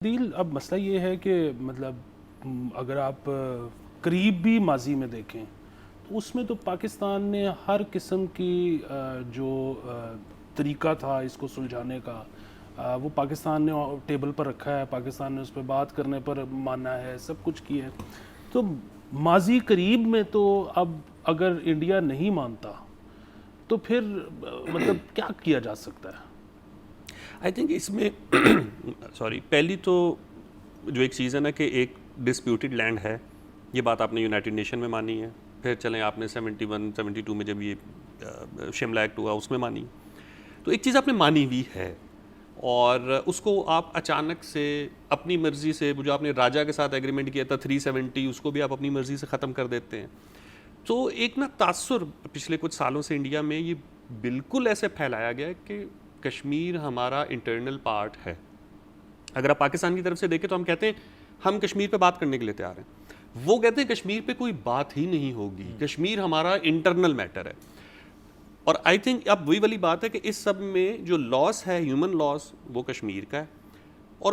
دل اب مسئلہ یہ ہے کہ مطلب اگر آپ قریب بھی ماضی میں دیکھیں تو اس میں تو پاکستان نے ہر قسم کی جو طریقہ تھا اس کو سلجھانے کا وہ پاکستان نے ٹیبل پر رکھا ہے، پاکستان نے اس پہ بات کرنے پر مانا ہے، سب کچھ کیا ہے۔ تو ماضی قریب میں تو اب اگر انڈیا نہیں مانتا تو پھر مطلب کیا کیا جا سکتا ہے؟ آئی تھنک اس میں پہلی تو جو ایک چیز ہے نا کہ ایک ڈسپیوٹڈ لینڈ ہے، یہ بات آپ نے یونائٹڈ نیشن میں مانی ہے، پھر چلیں آپ نے 71 72 میں جب یہ شملہ ایکٹ ہوا اس میں مانی، تو ایک چیز آپ نے مانی ہوئی ہے اور اس کو آپ اچانک سے اپنی مرضی سے، جو آپ نے راجا کے ساتھ ایگریمنٹ کیا تھا 370 اس کو بھی آپ اپنی مرضی سے ختم کر دیتے ہیں۔ تو ایک نا تاثر پچھلے کچھ سالوں سے انڈیا میں یہ بالکل ایسے پھیلایا گیا ہے کہ کشمیر ہمارا انٹرنل پارٹ ہے۔ اگر آپ پاکستان کی طرف سے دیکھیں تو ہم کہتے ہیں ہم کشمیر پہ بات کرنے کے لیے تیار ہیں، وہ کہتے ہیں کشمیر پہ کوئی بات ہی نہیں ہوگی، کشمیر ہمارا انٹرنل میٹر ہے۔ اور آئی تھنک اب وہی والی بات ہے کہ اس سب میں جو لاس ہے، ہیومن لاس، وہ کشمیر کا ہے، اور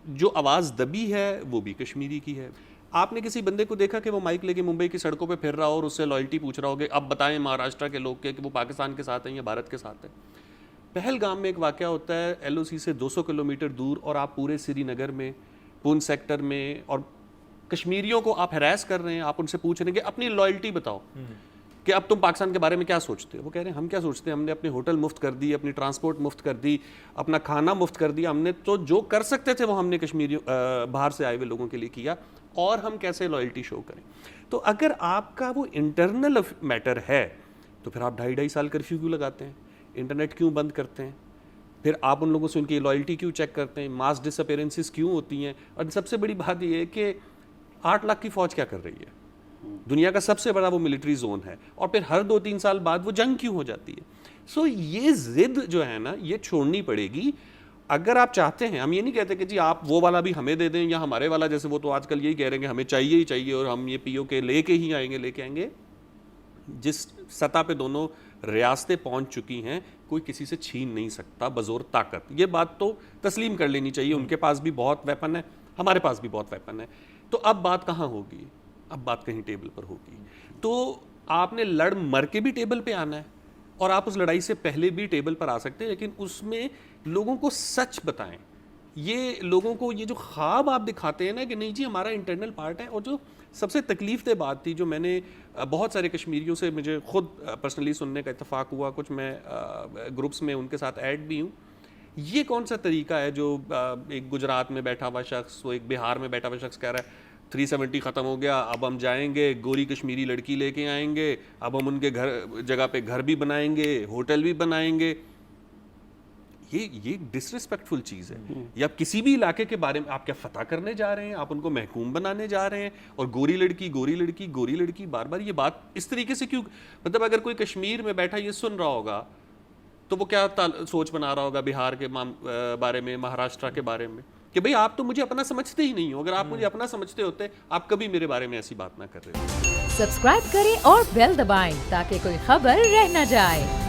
جو آواز دبی ہے وہ بھی کشمیری کی ہے۔ آپ نے کسی بندے کو دیکھا کہ وہ مائک لے کے ممبئی کی سڑکوں پہ پھر رہا ہو اور اس سے لائلٹی پوچھ رہا ہوگا اب بتائیں مہاراشٹرا کے لوگ کہ وہ پاکستان کے ساتھ ہیں یا بھارت کے ساتھ ہیں؟ پہلگام میں ایک واقعہ ہوتا ہے ایل او سی سے 200 کلومیٹر دور، اور آپ پورے سری نگر میں، پونچھ سیکٹر میں، اور کشمیریوں کو آپ ہراس کر رہے ہیں، آپ ان سے پوچھ رہے ہیں کہ اپنی لائلٹی بتاؤ کہ اب تم پاکستان کے بارے میں کیا سوچتے ہو؟ وہ کہہ رہے ہیں ہم کیا سوچتے ہیں، ہم نے اپنے ہوٹل مفت کر دی، اپنی ٹرانسپورٹ مفت کر دی، اپنا کھانا مفت کر دیا، ہم نے تو جو کر سکتے تھے وہ ہم نے کشمیریوں باہر سے آئے ہوئے لوگوں کے لیے کیا، اور ہم کیسے لائلٹی شو کریں؟ تو اگر آپ کا وہ انٹرنل میٹر ہے تو پھر آپ 2.5 سال کرفیو کیوں لگاتے ہیں؟ انٹرنیٹ کیوں بند کرتے ہیں؟ پھر آپ ان لوگوں سے ان کی لائلٹی کیوں چیک کرتے ہیں؟ ماس ڈس اپیرنسز کیوں ہوتی ہیں؟ اور سب سے بڑی بات یہ ہے کہ 8 لاکھ کی فوج کیا کر رہی ہے؟ دنیا کا سب سے بڑا وہ ملٹری زون ہے، اور پھر ہر 2-3 سال بعد وہ جنگ کیوں ہو جاتی ہے؟ سو یہ ضد جو ہے نا یہ چھوڑنی پڑے گی اگر آپ چاہتے ہیں۔ ہم یہ نہیں کہتے کہ جی آپ وہ والا بھی ہمیں دے دیں یا ہمارے والا، جیسے وہ تو آج کل یہی کہہ رہے ہیں کہ ہمیں چاہیے ہی چاہیے اور ہم یہ پی او کے لے کے ہی لے کے آئیں گے۔ جس سطح پہ دونوں ریاستیں پہنچ چکی ہیں کوئی کسی سے چھین نہیں سکتا بزور طاقت، یہ بات تو تسلیم کر لینی چاہیے۔ ان کے پاس بھی بہت ویپن ہے، ہمارے پاس بھی بہت ویپن ہے، تو اب بات کہاں ہوگی؟ اب بات کہیں ٹیبل پر ہوگی۔ تو آپ نے لڑ مر کے بھی ٹیبل پہ آنا ہے، اور آپ اس لڑائی سے پہلے بھی ٹیبل پر آ سکتے ہیں، لیکن اس میں لوگوں کو سچ بتائیں۔ یہ لوگوں کو یہ جو خواب آپ دکھاتے ہیں نا کہ نہیں جی ہمارا انٹرنل پارٹ ہے، اور جو سب سے تکلیف دہ بات تھی جو میں نے بہت سارے کشمیریوں سے مجھے خود پرسنلی سننے کا اتفاق ہوا، کچھ میں گروپس میں ان کے ساتھ ایڈ بھی ہوں، یہ کون سا طریقہ ہے جو ایک گجرات میں بیٹھا ہوا شخص، وہ ایک بہار میں بیٹھا ہوا شخص کہہ رہا ہے 370 ختم ہو گیا، اب ہم جائیں گے گوری کشمیری لڑکی لے کے آئیں گے، اب ہم ان کے جگہ پہ گھر بھی بنائیں گے، ہوٹل بھی بنائیں گے۔ یہ ڈس ریسپیکٹفل چیز ہے۔ یا آپ کسی بھی علاقے کے بارے میں آپ کیا فتح کرنے جا رہے ہیں؟ آپ ان کو محکوم بنانے جا رہے ہیں، اور گوری لڑکی گوری لڑکی گوری لڑکی بار بار یہ بات اس طریقے سے کیوں؟ مطلب اگر کوئی کشمیر میں بیٹھا یہ سن رہا ہوگا تو وہ کیا سوچ بنا رہا ہوگا بہار کے بارے میں، مہاراشٹرا کے بارے میں، کہ بھئی آپ تو مجھے اپنا سمجھتے ہی نہیں ہو۔ اگر آپ مجھے اپنا سمجھتے ہوتے آپ کبھی میرے بارے میں ایسی بات نہ کر رہے۔ سبسکرائب کریں اور بیل دبائیں تاکہ کوئی خبر رہ نہ جائے۔